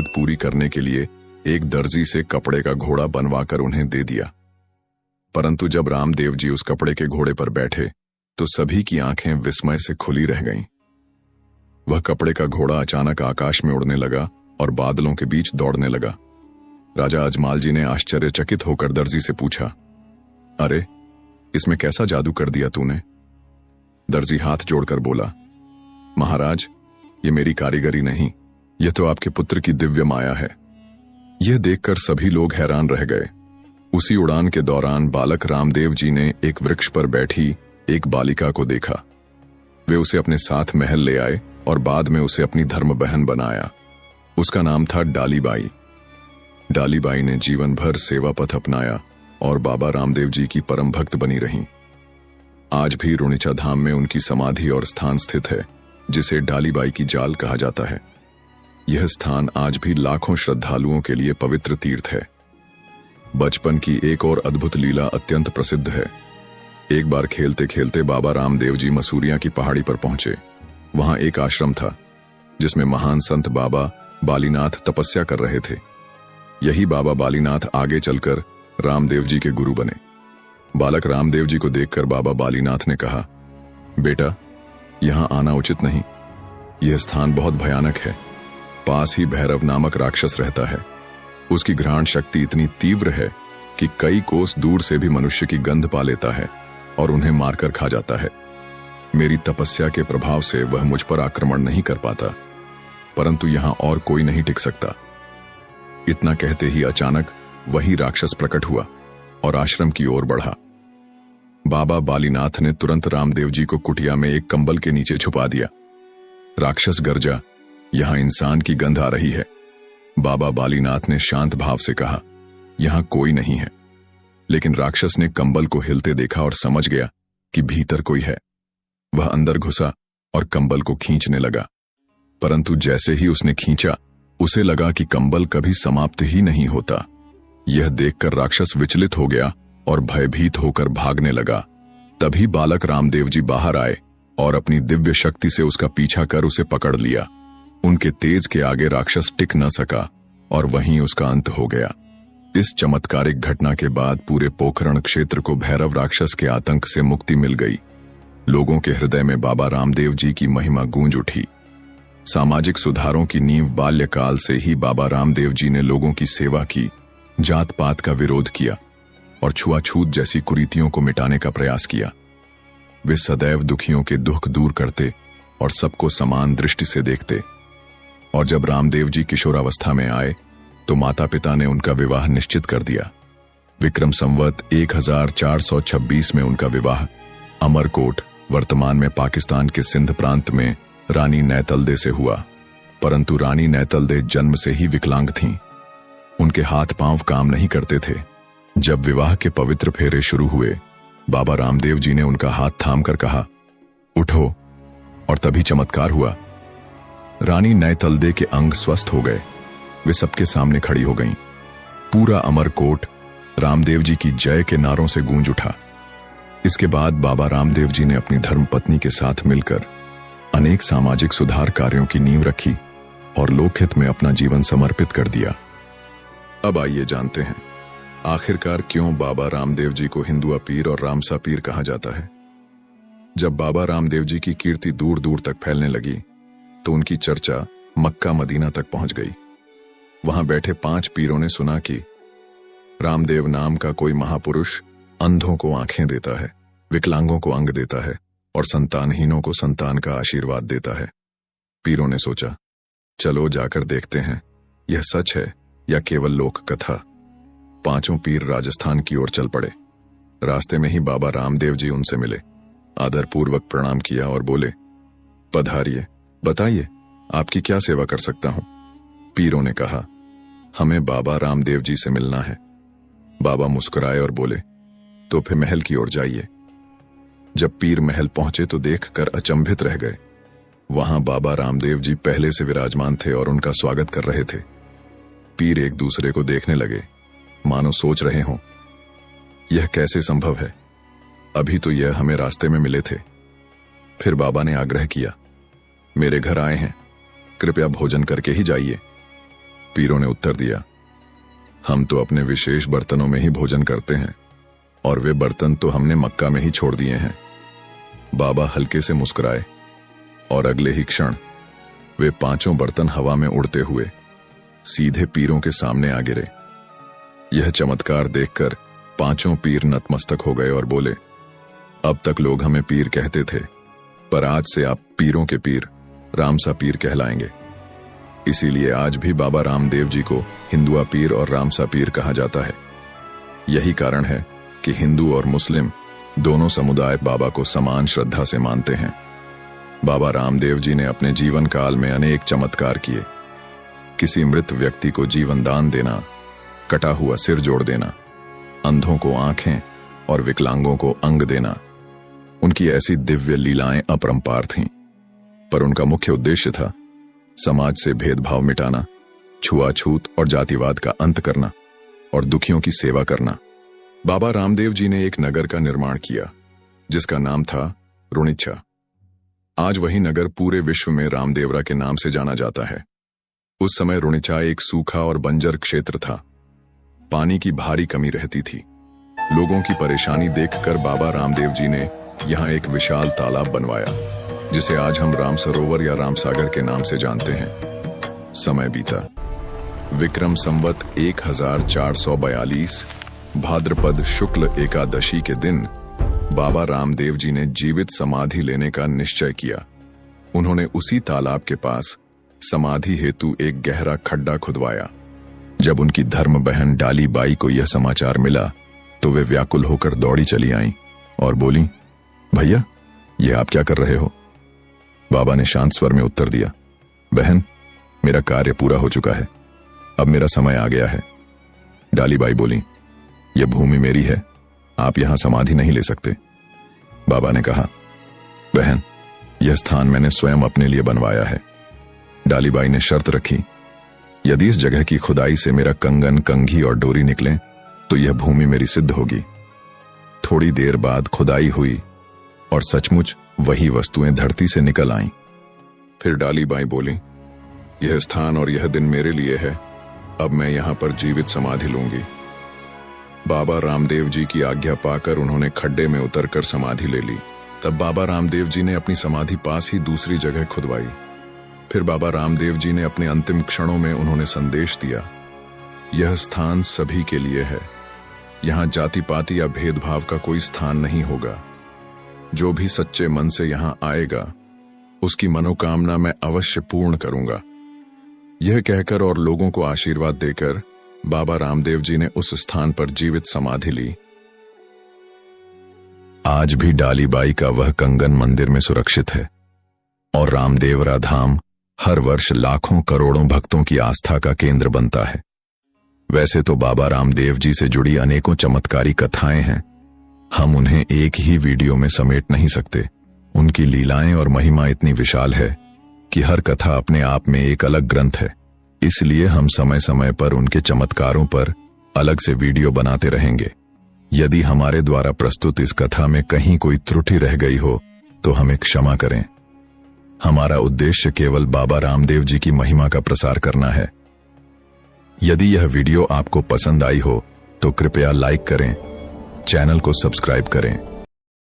पूरी करने के लिए एक दर्जी से कपड़े का घोड़ा बनवाकर उन्हें दे दिया। परंतु जब रामदेव जी उस कपड़े के घोड़े पर बैठे तो सभी की आंखें विस्मय से खुली रह गईं। वह कपड़े का घोड़ा अचानक आकाश में उड़ने लगा और बादलों के बीच दौड़ने लगा। राजा अजमाल जी ने आश्चर्यचकित होकर दर्जी से पूछा, अरे, इसमें कैसा जादू कर दिया तूने? दर्जी हाथ जोड़कर बोला, महाराज, ये मेरी कारीगरी नहीं, यह तो आपके पुत्र की दिव्य माया है। यह देखकर सभी लोग हैरान रह गए। उसी उड़ान के दौरान बालक रामदेव जी ने एक वृक्ष पर बैठी एक बालिका को देखा। वे उसे अपने साथ महल ले आए और बाद में उसे अपनी धर्म बहन बनाया। उसका नाम था डालीबाई। डालीबाई ने जीवन भर सेवा पथ अपनाया और बाबा रामदेव जी की परम भक्त बनी रहीं। आज भी रुणिचा धाम में उनकी समाधि और स्थान स्थित है, जिसे डालीबाई की जाल कहा जाता है। यह स्थान आज भी लाखों श्रद्धालुओं के लिए पवित्र तीर्थ है। बचपन की एक और अद्भुत लीला अत्यंत प्रसिद्ध है। एक बार खेलते खेलते बाबा रामदेव जी मसूरिया की पहाड़ी पर पहुंचे। वहां एक आश्रम था जिसमें महान संत बाबा बालीनाथ तपस्या कर रहे थे। यही बाबा बालीनाथ आगे चलकर रामदेव जी के गुरु बने। बालक रामदेव जी को देखकर बाबा बालीनाथ ने कहा, बेटा, यहां आना उचित नहीं। यह स्थान बहुत भयानक है। पास ही भैरव नामक राक्षस रहता है। उसकी घ्राण शक्ति इतनी तीव्र है कि कई कोस दूर से भी मनुष्य की गंध पा लेता है और उन्हें मारकर खा जाता है। मेरी तपस्या के प्रभाव से वह मुझ पर आक्रमण नहीं कर पाता, परंतु यहां और कोई नहीं टिक सकता। इतना कहते ही अचानक वही राक्षस प्रकट हुआ और आश्रम की ओर बढ़ा। बाबा बालीनाथ ने तुरंत रामदेव जी को कुटिया में एक कंबल के नीचे छुपा दिया। राक्षस गर्जा, यहां इंसान की गंध आ रही है। बाबा बालीनाथ ने शांत भाव से कहा, यहां कोई नहीं है। लेकिन राक्षस ने कंबल को हिलते देखा और समझ गया कि भीतर कोई है। वह अंदर घुसा और कंबल को खींचने लगा, परंतु जैसे ही उसने खींचा, उसे लगा कि कंबल कभी समाप्त ही नहीं होता। यह देखकर राक्षस विचलित हो गया और भयभीत होकर भागने लगा। तभी बालक रामदेव जी बाहर आए और अपनी दिव्य शक्ति से उसका पीछा कर उसे पकड़ लिया। उनके तेज के आगे राक्षस टिक न सका और वहीं उसका अंत हो गया। इस चमत्कारिक घटना के बाद पूरे पोखरण क्षेत्र को भैरव राक्षस के आतंक से मुक्ति मिल गई। लोगों के हृदय में बाबा रामदेव जी की महिमा गूंज उठी। सामाजिक सुधारों की नींव बाल्यकाल से ही बाबा रामदेव जी ने लोगों की सेवा की, जात पात का विरोध किया और छुआछूत जैसी कुरीतियों को मिटाने का प्रयास किया। वे सदैव दुखियों के दुख दूर करते और सबको समान दृष्टि से देखते। और जब रामदेव जी किशोरावस्था में आए तो माता पिता ने उनका विवाह निश्चित कर दिया। विक्रम संवत 1426 में उनका विवाह अमरकोट, वर्तमान में पाकिस्तान के सिंध प्रांत में रानी नैतलदे से हुआ। परंतु रानी नैतलदे जन्म से ही विकलांग थीं। उनके हाथ पांव काम नहीं करते थे। जब विवाह के पवित्र फेरे शुरू हुए, बाबा रामदेव जी ने उनका हाथ थामकर कहा, उठो, और तभी चमत्कार हुआ। रानी नैतलदे के अंग स्वस्थ हो गए। वे सबके सामने खड़ी हो गईं। पूरा अमरकोट रामदेव जी की जय के नारों से गूंज उठा। इसके बाद बाबा रामदेव जी ने अपनी धर्मपत्नी के साथ मिलकर अनेक सामाजिक सुधार कार्यों की नींव रखी और लोकहित में अपना जीवन समर्पित कर दिया। अब आइए जानते हैं आखिरकार क्यों बाबा रामदेव जी को हिंदुआ पीर और रामसा पीर कहा जाता है। जब बाबा रामदेव जी की कीर्ति दूर दूर तक फैलने लगी तो उनकी चर्चा मक्का मदीना तक पहुंच गई। वहां बैठे 5 पीरों ने सुना कि रामदेव नाम का कोई महापुरुष अंधों को आंखें देता है, विकलांगों को अंग देता है और संतानहीनों को संतान का आशीर्वाद देता है। पीरों ने सोचा, चलो जाकर देखते हैं यह सच है या केवल लोक कथा। 5 पीर राजस्थान की ओर चल पड़े। रास्ते में ही बाबा रामदेव जी उनसे मिले, आदरपूर्वक प्रणाम किया और बोले, पधारिए, बताइए आपकी क्या सेवा कर सकता हूं। पीरों ने कहा, हमें बाबा रामदेव जी से मिलना है। बाबा मुस्कुराए और बोले, तो फिर महल की ओर जाइए। जब पीर महल पहुंचे तो देखकर अचंभित रह गए। वहां बाबा रामदेव जी पहले से विराजमान थे और उनका स्वागत कर रहे थे। पीर एक दूसरे को देखने लगे, मानो सोच रहे हों, यह कैसे संभव है, अभी तो यह हमें रास्ते में मिले थे। फिर बाबा ने आग्रह किया, मेरे घर आए हैं, कृपया भोजन करके ही जाइए। पीरों ने उत्तर दिया, हम तो अपने विशेष बर्तनों में ही भोजन करते हैं और वे बर्तन तो हमने मक्का में ही छोड़ दिए हैं। बाबा हल्के से मुस्कुराए और अगले ही क्षण वे पांचों बर्तन हवा में उड़ते हुए सीधे पीरों के सामने आ गिरे। यह चमत्कार देखकर पांचों पीर नतमस्तक हो गए और बोले, अब तक लोग हमें पीर कहते थे, पर आज से आप पीरों के पीर रामसा पीर कहलाएंगे। इसीलिए आज भी बाबा रामदेव जी को हिंदुआ पीर और रामसा पीर कहा जाता है। यही कारण है कि हिंदू और मुस्लिम दोनों समुदाय बाबा को समान श्रद्धा से मानते हैं। बाबा रामदेव जी ने अपने जीवन काल में अनेक चमत्कार किए। किसी मृत व्यक्ति को जीवन दान देना, कटा हुआ सिर जोड़ देना, अंधों को आंखें और विकलांगों को अंग देना, उनकी ऐसी दिव्य लीलाएं अपरंपार थीं। पर उनका मुख्य उद्देश्य था समाज से भेदभाव मिटाना, छुआछूत और जातिवाद का अंत करना और दुखियों की सेवा करना। बाबा रामदेव जी ने एक नगर का निर्माण किया जिसका नाम था रुणिच्छा। आज वही नगर पूरे विश्व में रामदेवरा के नाम से जाना जाता है। उस समय रुणिच्छा एक सूखा और बंजर क्षेत्र था। पानी की भारी कमी रहती थी। लोगों की परेशानी देखकर बाबा रामदेव जी ने यहाँ एक विशाल तालाब बनवाया जिसे आज हम राम सरोवर या राम सागर के नाम से जानते हैं। समय बीता। विक्रम संवत 1442 भाद्रपद शुक्ल एकादशी के दिन बाबा रामदेव जी ने जीवित समाधि लेने का निश्चय किया। उन्होंने उसी तालाब के पास समाधि हेतु एक गहरा खड्डा खुदवाया। जब उनकी धर्म बहन डाली बाई को यह समाचार मिला तो वे व्याकुल होकर दौड़ी चली आईं और बोली, भैया ये आप क्या कर रहे हो? बाबा ने शांत स्वर में उत्तर दिया, बहन मेरा कार्य पूरा हो चुका है, अब मेरा समय आ गया है। डाली बाई बोली, यह भूमि मेरी है, आप यहां समाधि नहीं ले सकते। बाबा ने कहा, बहन यह स्थान मैंने स्वयं अपने लिए बनवाया है। डाली बाई ने शर्त रखी, यदि इस जगह की खुदाई से मेरा कंगन, कंघी और डोरी निकले तो यह भूमि मेरी सिद्ध होगी। थोड़ी देर बाद खुदाई हुई और सचमुच वही वस्तुएं धरती से निकल आईं। फिर डाली बाई बोली, यह स्थान और यह दिन मेरे लिए है, अब मैं यहां पर जीवित समाधि लूंगी। बाबा रामदेव जी की आज्ञा पाकर उन्होंने खड्डे में उतरकर समाधि ले ली। तब बाबा रामदेव जी ने अपनी समाधि पास ही दूसरी जगह खुदवाई। फिर बाबा रामदेव जी ने अपने अंतिम क्षणों में उन्होंने संदेश दिया, यह स्थान सभी के लिए है, यहां जाति पाति या भेदभाव का कोई स्थान नहीं होगा। जो भी सच्चे मन से यहां आएगा उसकी मनोकामना मैं अवश्य पूर्ण करूंगा। यह कहकर और लोगों को आशीर्वाद देकर बाबा रामदेव जी ने उस स्थान पर जीवित समाधि ली। आज भी डालीबाई का वह कंगन मंदिर में सुरक्षित है और रामदेवरा धाम हर वर्ष लाखों करोड़ों भक्तों की आस्था का केंद्र बनता है। वैसे तो बाबा रामदेव जी से जुड़ी अनेकों चमत्कारी कथाएं हैं, हम उन्हें एक ही वीडियो में समेट नहीं सकते। उनकी लीलाएं और महिमा इतनी विशाल है कि हर कथा अपने आप में एक अलग ग्रंथ है। इसलिए हम समय समय पर उनके चमत्कारों पर अलग से वीडियो बनाते रहेंगे। यदि हमारे द्वारा प्रस्तुत इस कथा में कहीं कोई त्रुटि रह गई हो तो हमें क्षमा करें। हमारा उद्देश्य केवल बाबा रामदेव जी की महिमा का प्रसार करना है। यदि यह वीडियो आपको पसंद आई हो तो कृपया लाइक करें, चैनल को सब्सक्राइब करें